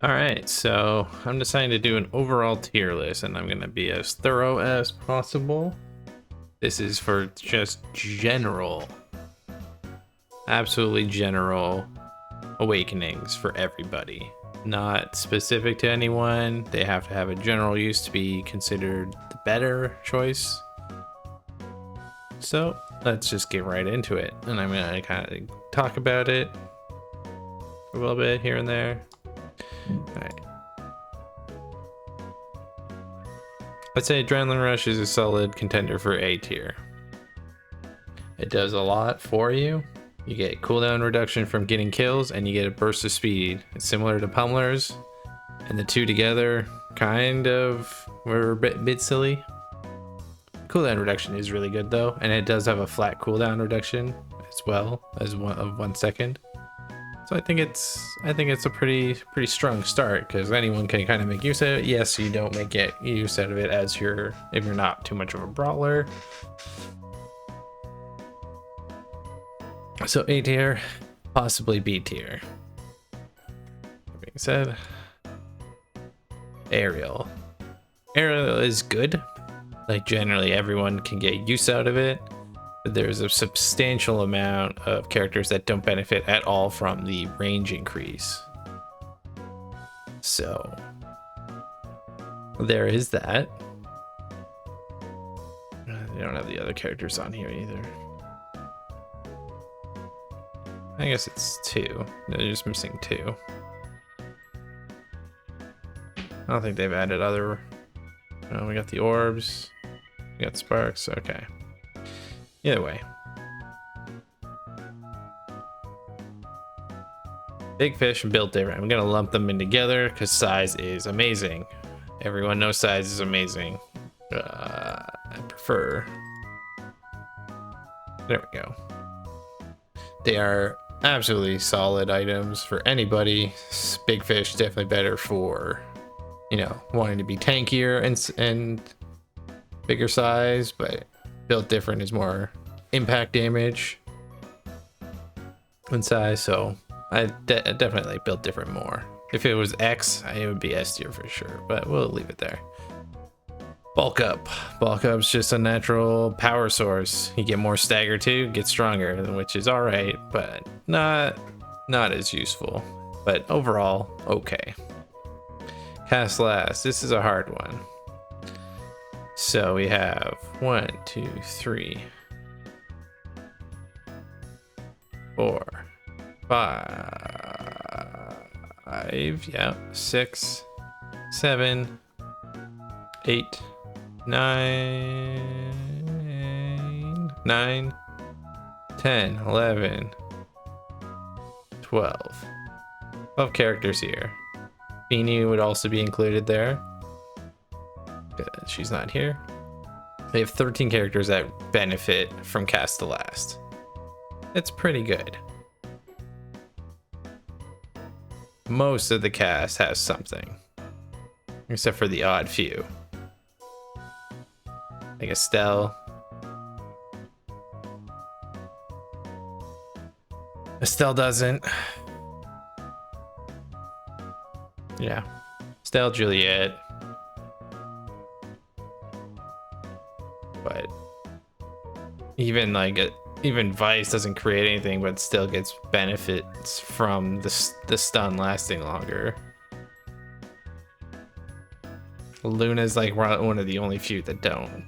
All right, so I'm deciding to do an overall tier list, and I'm gonna be as thorough as possible. This is for just general, absolutely general awakenings for everybody, not specific to anyone. They have to have a general use to be considered the better choice. So let's just get right into it, and I'm gonna kind of talk about it a little bit here and there. All right. I'd say Adrenaline Rush is a solid contender for A tier. It does a lot for you. You get cooldown reduction from getting kills, and you get a burst of speed. It's similar to Pummelers, and the two together kind of were a bit silly. Cooldown reduction is really good though, and it does have a flat cooldown reduction as well as 1 second. So I think it's a pretty strong start, because anyone can kind of make use of it. Yes, you don't make use out of it if you're not too much of a brawler. So A tier, possibly B tier. That being said, Aerial is good. Like, generally everyone can get use out of it. There's a substantial amount of characters that don't benefit at all from the range increase. So there is that. They don't have the other characters on here either. I guess it's 2. They're just missing 2. I don't think they've added other. Oh, we got the orbs. We got sparks. Okay. Either way. Big Fish and Built Different. I'm gonna lump them in together because size is amazing. Everyone knows size is amazing. I prefer. There we go. They are absolutely solid items for anybody. Big Fish definitely better for, wanting to be tankier and bigger size, but Built Different is more impact damage and size, so I definitely like Built Different more. If it was X, it would be S tier for sure, but we'll leave it there. Bulk up's just a natural power source. You get more stagger too, get stronger, which is all right, but not as useful. But overall, okay. Cast last. This is a hard one. So we have 1, 2, 3, 4, 5, yeah, 6, 7, 8, 9, 10, 11, 12. 12 characters here. Beanie would also be included there. She's not here. They have 13 characters that benefit from cast to last. It's pretty good. Most of the cast has something, except for the odd few. Like Estelle. Estelle doesn't. Yeah. Estelle, Juliet. But even Vice doesn't create anything, but still gets benefits from the stun lasting longer. Luna's like one of the only few that don't.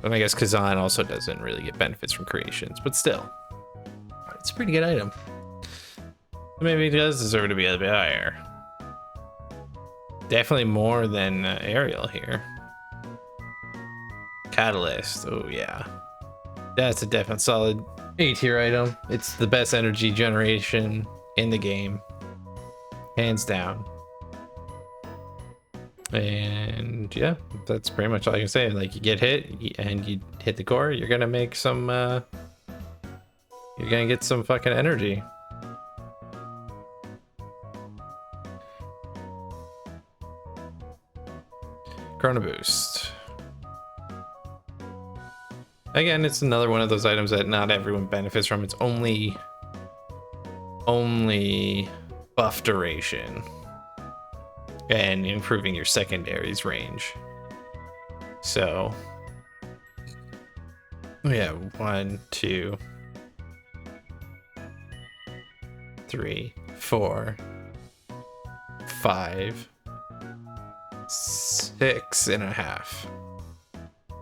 And I guess Kazan also doesn't really get benefits from creations, but still, it's a pretty good item. Maybe it does deserve to be a bit higher. Definitely more than Ariel here. Catalyst, oh yeah, that's a definite solid A tier item. It's the best energy generation in the game, hands down. And yeah, that's pretty much all I can say. Like, you get hit and you hit the core, you're gonna make some you're gonna get some fucking energy. Chrono Boost. Again, it's another one of those items that not everyone benefits from. It's only only buff duration and improving your secondaries range. So we have 1, 2, 3, 4, 5, 6.5.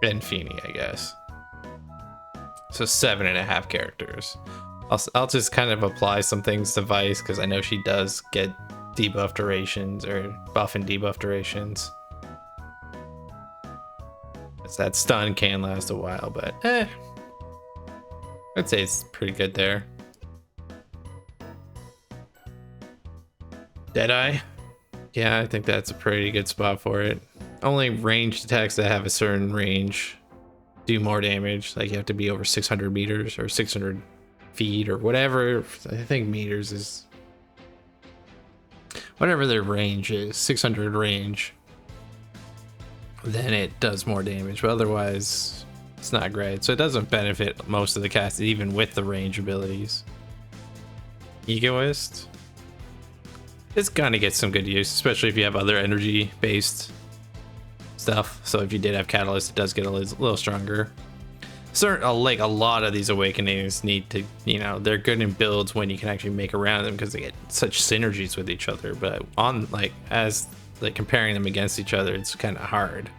And Feeny, I guess. So 7.5 characters. I'll just kind of apply some things to Vice because I know she does get debuff durations or buff and debuff durations. That stun can last a while, but I'd say it's pretty good there. Deadeye, yeah, I think that's a pretty good spot for it. Only ranged attacks that have a certain range do more damage. Like you have to be over 600 meters or 600 feet or whatever. I think meters is whatever their range is, 600 range. Then it does more damage, but otherwise it's not great. So it doesn't benefit most of the cast even with the range abilities. Egoist, it's gonna get some good use, especially if you have other energy based stuff. So if you did have Catalyst, it does get a little stronger. Like a lot of these awakenings need to, you know, they're good in builds when you can actually make around them because they get such synergies with each other, but on like comparing them against each other, it's kind of hard.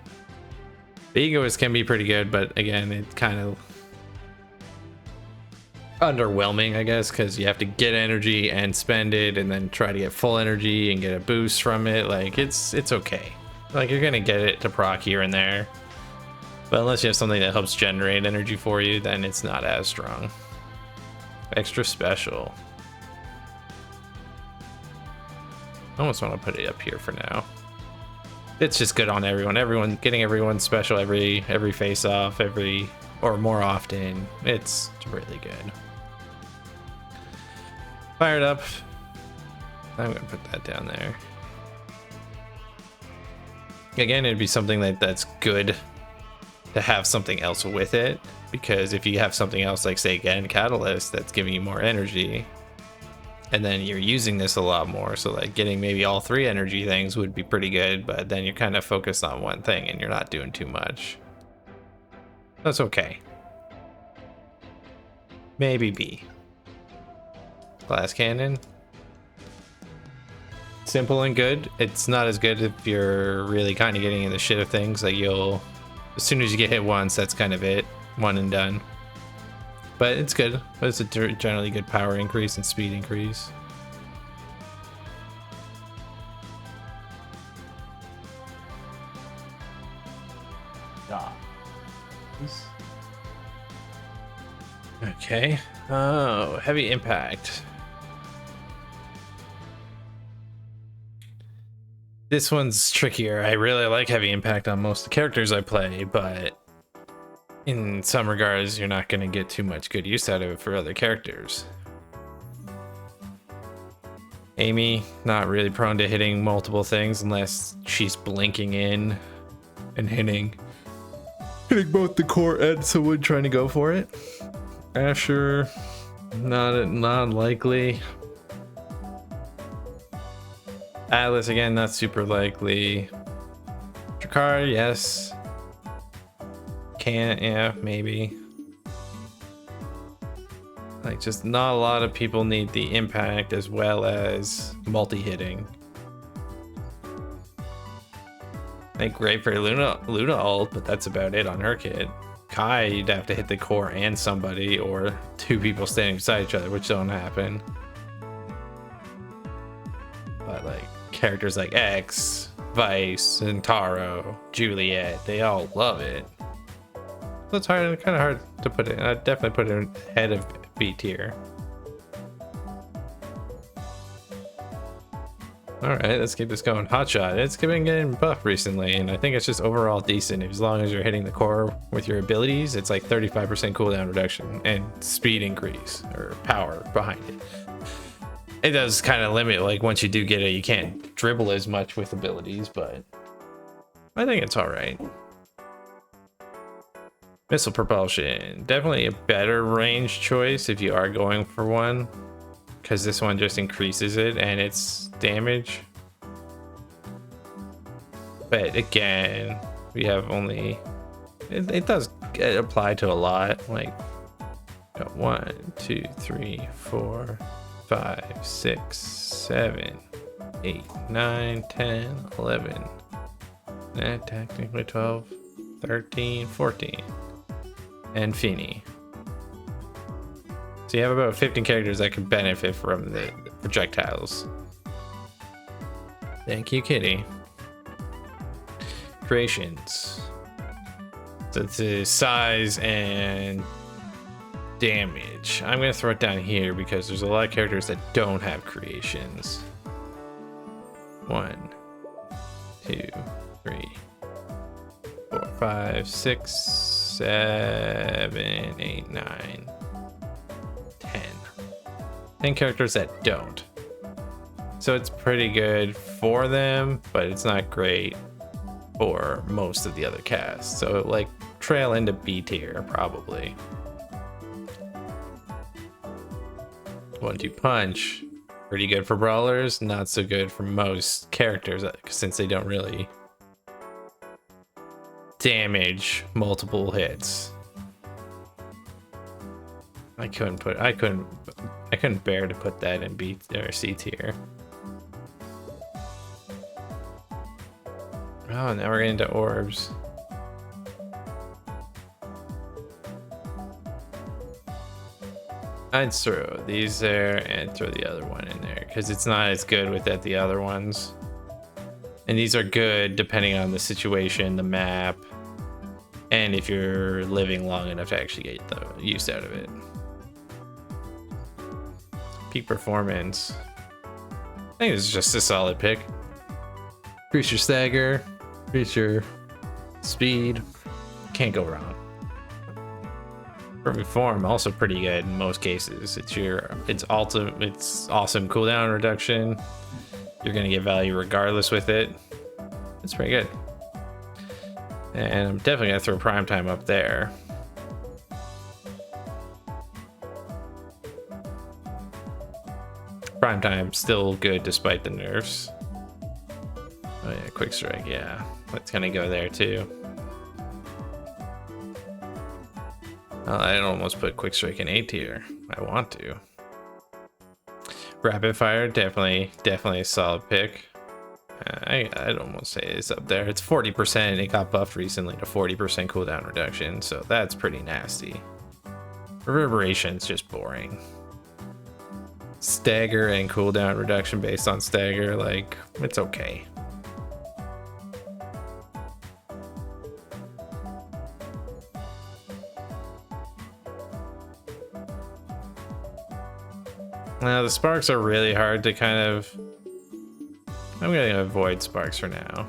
The Egoist can be pretty good, but again, it's kind of underwhelming, I guess, because you have to get energy and spend it and then try to get full energy and get a boost from it. Like it's okay. Like you're gonna get it to proc here and there, but unless you have something that helps generate energy for you, then it's not as strong. Extra special. I almost want to put it up here for now. It's just good on everyone. Getting everyone special every face off, or more often. It's really good. Fired up. I'm gonna put that down there. Again, it'd be something that's good to have something else with it, because if you have something else, like say again Catalyst, that's giving you more energy, and then you're using this a lot more, so like getting maybe all 3 energy things would be pretty good, but then you're kind of focused on one thing and you're not doing too much. That's okay. Maybe B. Glass cannon, simple and good. It's not as good if you're really kind of getting in the shit of things. Like as soon as you get hit once, that's kind of it, one and done. But it's good. But it's a generally good power increase and speed increase. Okay. Oh, heavy impact. This one's trickier. I really like heavy impact on most of the characters I play, but in some regards, you're not going to get too much good use out of it for other characters. Amy, not really prone to hitting multiple things unless she's blinking in and hitting both the core and someone trying to go for it. Asher, not likely. Atlas, again, not super likely. Drakkar, yes. Can't, yeah, maybe. Like, just not a lot of people need the impact as well as multi-hitting. Like, great for Luna ult, but that's about it on her kit. Kai, you'd have to hit the core and somebody, or 2 people standing beside each other, which don't happen. But like characters like X, Vice, and Taro, Juliet, they all love it. So it's kind of hard to put it. I'd definitely put it ahead of B tier. Alright, let's keep this going. Hotshot. It's been getting buffed recently, and I think it's just overall decent. As long as you're hitting the core with your abilities, it's like 35% cooldown reduction and speed increase, or power behind it. It does kind of limit, like once you do get it, you can't dribble as much with abilities, but I think it's alright. Missile propulsion. Definitely a better range choice if you are going for one, because this one just increases it and its damage. But again, we have only it does apply to a lot. Like 1, 2, 3, 4, 5, 6, 7, 8, 9, 10, 11. Technically 12, 13, 14. And Feeny. So you have about 15 characters that could benefit from the projectiles. Thank you, Kitty. Creations. So it's the size and damage. I'm gonna throw it down here because there's a lot of characters that don't have creations. 1, 2, 3, 4, 5, 6, 7, 8, 9, 10. 10 characters that don't. So it's pretty good for them, but it's not great for most of the other casts. So like trail into B tier probably. 1-2 punch, pretty good for brawlers, not so good for most characters since they don't really damage multiple hits. I couldn't bear to put that in B or C tier. Oh, now we're getting into orbs. I'd throw these there and throw the other one in there because it's not as good without the other ones. And these are good depending on the situation, the map, and if you're living long enough to actually get the use out of it. Peak performance. I think this is just a solid pick. Increase your stagger, increase your speed. Can't go wrong. Perfect form, also pretty good in most cases. It's awesome cooldown reduction. You're gonna get value regardless with it. It's pretty good. And I'm definitely gonna throw prime time up there. Prime time still good despite the nerfs. Oh yeah, quick strike, yeah. That's gonna go there too. I'd almost put quick strike in A tier. I want to. Rapid fire, definitely a solid pick. I'd almost say it's up there. It's 40%. It got buffed recently to 40% cooldown reduction, so that's pretty nasty. Reverberation's just boring. Stagger and cooldown reduction based on stagger, like, it's okay. Now the sparks are really hard to kind of... I'm gonna avoid sparks for now.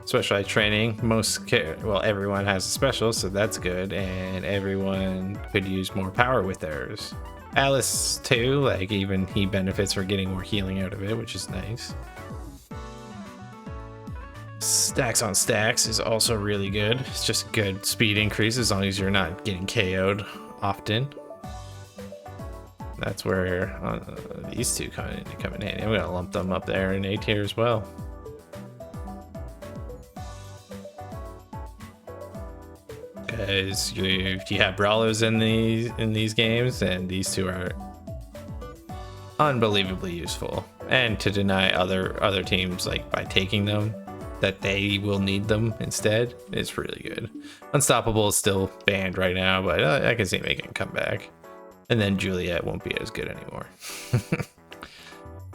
Specialized training, everyone has a special, so that's good, and everyone could use more power with theirs. Alice too, like even he benefits for getting more healing out of it, which is nice. Stacks on stacks is also really good. It's just good speed increase as long as you're not getting KO'd often. That's where these two come in handy. I'm gonna lump them up there in A tier as well. Because you have brawlers in these games, and these two are unbelievably useful. And to deny other teams, like by taking them, that they will need them instead, is really good. Unstoppable is still banned right now, but I can see making a comeback. And then Juliet won't be as good anymore.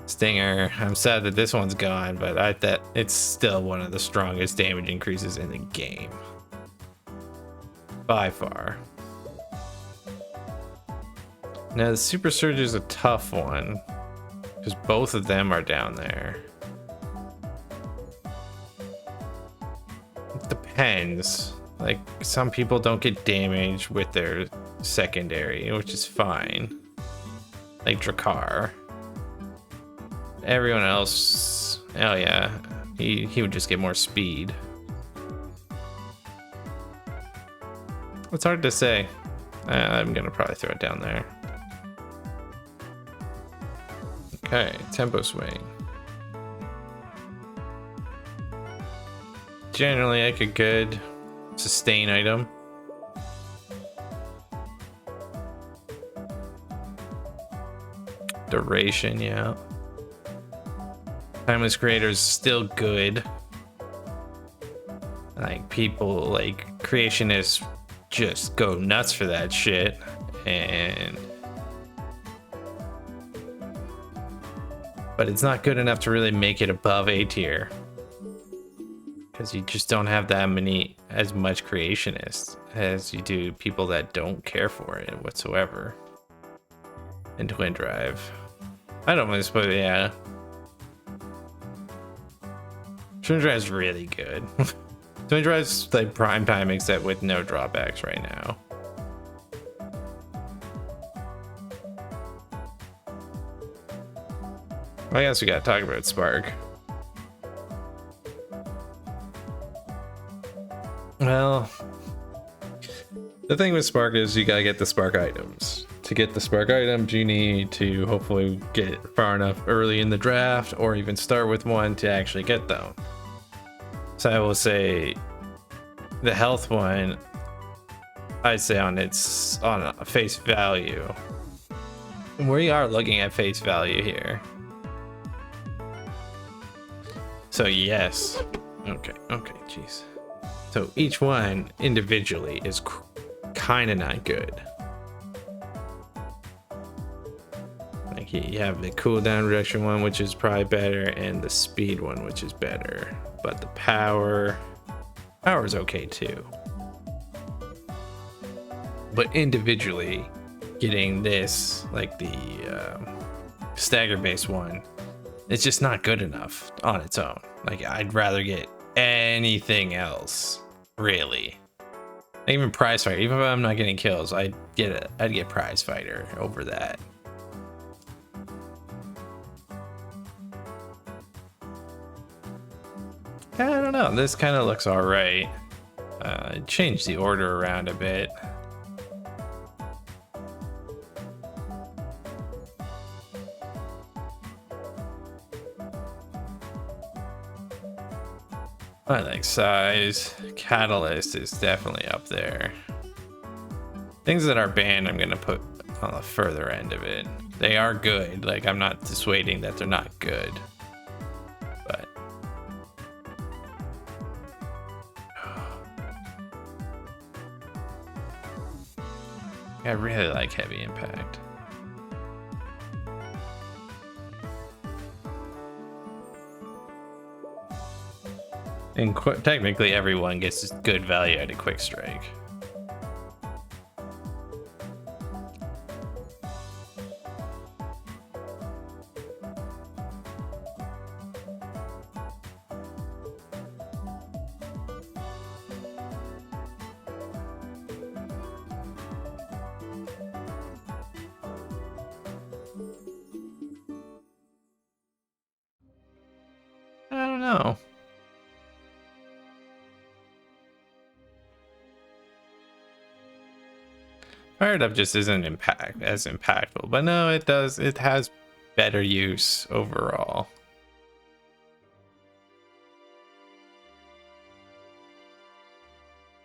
Stinger, I'm sad that this one's gone, but I thought it's still one of the strongest damage increases in the game. By far. Now the Super Surge is a tough one, because both of them are down there. It depends. Like, some people don't get damage with their secondary, which is fine. Like Drakkar. Everyone else, oh yeah, he would just get more speed. It's hard to say. I'm gonna probably throw it down there. Okay, tempo swing. Generally, like a good sustain item. Duration, yeah. Timeless creators still good. Like people like creationists just go nuts for that shit, and but it's not good enough to really make it above A tier because you just don't have that many as much creationists as you do people that don't care for it whatsoever. And Twin Drive, I don't want to spoil. Yeah, Twin Drive's really good. Twin Drive's like prime time except with no drawbacks right now. I guess we gotta talk about Spark. Well, the thing with Spark is you gotta get the Spark items. To get the Spark items, you need to hopefully get far enough early in the draft or even start with one to actually get them. So I will say the health one, I'd say on a face value. We are looking at face value here. So yes. Okay, jeez. So each one individually is kind of not good. Like you have the cooldown reduction one, which is probably better, and the speed one, which is better. But the power is okay too. But individually, getting this, like the stagger based one, it's just not good enough on its own. Like I'd rather get anything else, really. Even prize fighter. Even if I'm not getting kills, I'd get prize fighter over that. I don't know. This kind of looks all right. Change the order around a bit. I like size. Catalyst is definitely up there. Things that are banned, I'm gonna put on the further end of it. They are good. Like I'm not dissuading that they're not good, but I really like heavy impact. And technically everyone gets good value at a quick strike. I don't know. Fired up just isn't as impactful, but no, it does. It has better use overall.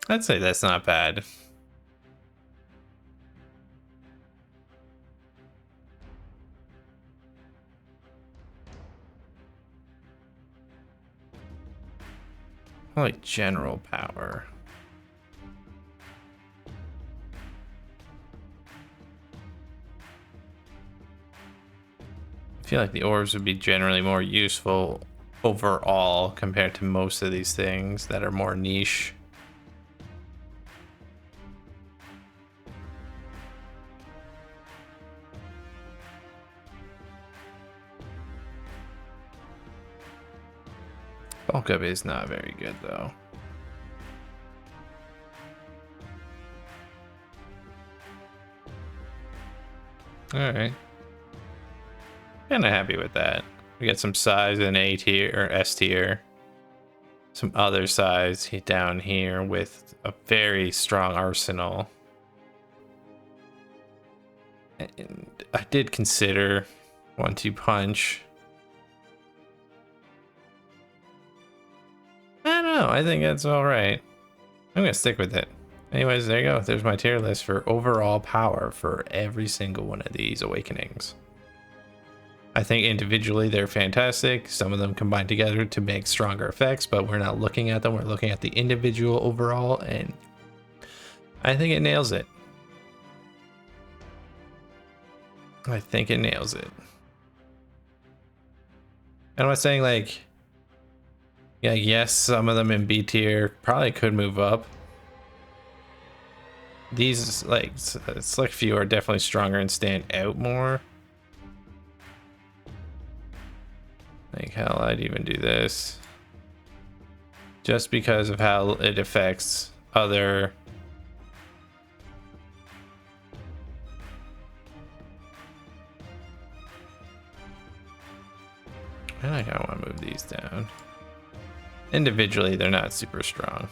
I'd say that's not bad. I like general power. I feel like the orbs would be generally more useful overall compared to most of these things that are more niche. Bulk up is not very good though. Alright. Kinda happy with that. We got some size in A tier or S tier. Some other size down here with a very strong arsenal. And I did consider 1-2 punch. I don't know. I think that's all right. I'm gonna stick with it. Anyways, there you go. There's my tier list for overall power for every single one of these awakenings. I think individually they're fantastic. Some of them combine together to make stronger effects, but we're not looking at them. We're looking at the individual overall, and I think it nails it. I think it nails it. And I'm not saying like, yeah, yes, some of them in B tier probably could move up. These like select few are definitely stronger and stand out more. Like hell, I'd even do this just because of how it affects other. I think I want to move these down. Individually, they're not super strong.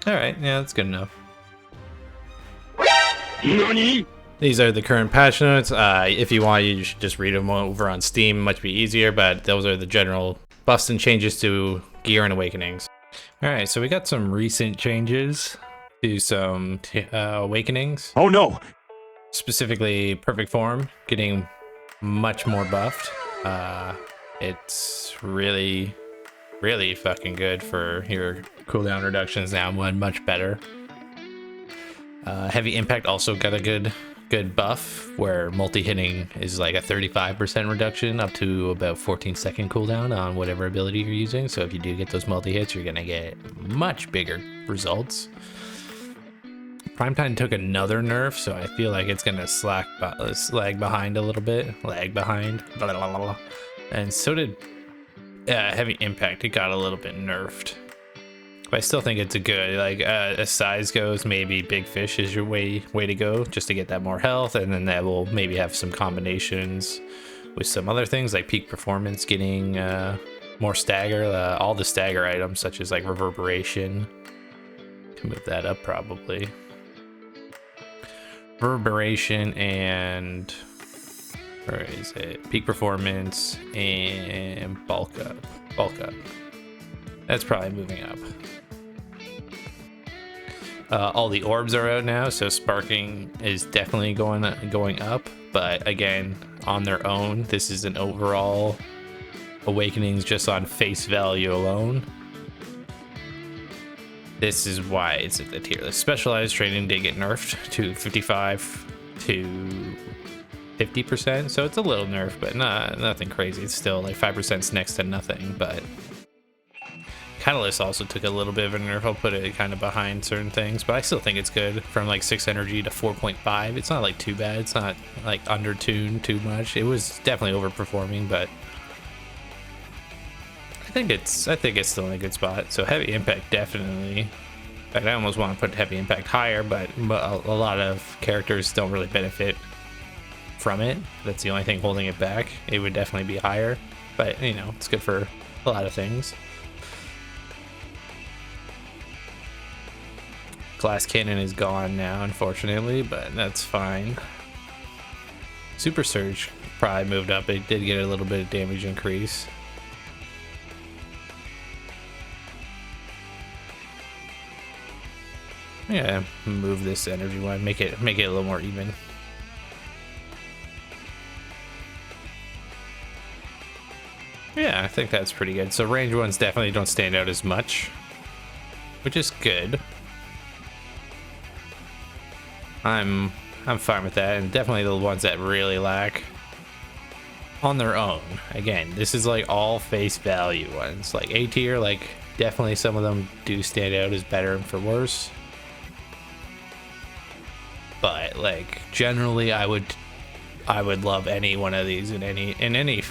All right, yeah, that's good enough. NANI? These are the current patch notes. If you want, you should just read them over on Steam. Much be easier, but those are the general buffs and changes to gear and awakenings. All right, so we got some recent changes to some awakenings. Oh no! Specifically, perfect form getting much more buffed. It's really fucking good for your cooldown reductions now. One much better. Heavy impact also got a good buff where multi-hitting is like a 35% reduction up to about 14-second cooldown on whatever ability you're using. So if you do get those multi-hits, you're gonna get much bigger results. Primetime took another nerf, so I feel like it's gonna lag behind a little bit. Blah, blah, blah. And so did heavy impact. It got a little bit nerfed. But I still think it's a good, like, as size goes, maybe Big Fish is your way to go, just to get that more health, and then that will maybe have some combinations with some other things, like peak performance getting more stagger, all the stagger items, such as like reverberation. Can move that up probably. Reverberation and where is it? Peak performance and bulk up. That's probably moving up. All the orbs are out now, so sparking is definitely going up. But again, on their own, this is an overall awakenings just on face value alone. This is why it's at the tier list. Specialized training did get nerfed to 55 to 50%, so it's a little nerf, but nothing crazy. It's still like 5% next to nothing, but Catalyst also took a little bit of a nerf. I'll put it kind of behind certain things, but I still think it's good. From like 6 energy to 4.5. It's not like too bad. It's not like under-tuned too much. It was definitely overperforming, but I think it's still in a good spot. So heavy impact definitely. In fact, I almost want to put heavy impact higher, but a lot of characters don't really benefit from it. That's the only thing holding it back. It would definitely be higher, but you know, it's good for a lot of things. Glass cannon is gone now, unfortunately, but that's fine. Super Surge probably moved up. It did get a little bit of damage increase. Yeah, move this energy one, make it a little more even. Yeah, I think that's pretty good. So range ones definitely don't stand out as much, which is good. I'm fine with that, and definitely the ones that really lack on their own. Again, this is like all face value ones. Like A tier, like definitely some of them do stand out as better and for worse. But like generally, I would love any one of these in any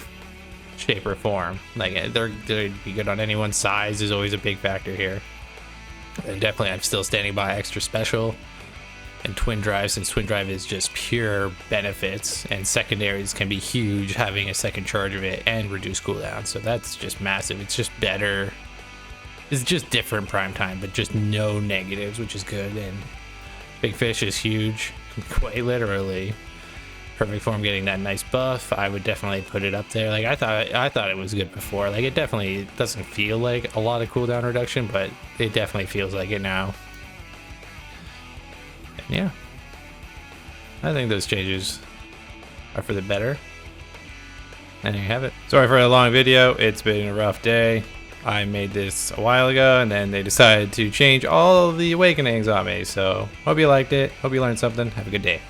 shape or form. Like they'd be good on anyone's. Size is always a big factor here, and definitely I'm still standing by extra special and twin drive, since twin drive is just pure benefits, and secondaries can be huge, having a second charge of it and reduce cooldown. So that's just massive. It's just better It's just different prime time, but just no negatives, which is good. And Big Fish is huge, quite literally. Perfect form getting that nice buff. I would definitely put it up there. Like I thought it was good before. Like it definitely doesn't feel like a lot of cooldown reduction, but it definitely feels like it now. And yeah, I think those changes are for the better. And there you have it. Sorry for a long video. It's been a rough day. I made this a while ago, and then they decided to change all of the awakenings on me. So hope you liked it. Hope you learned something. Have a good day.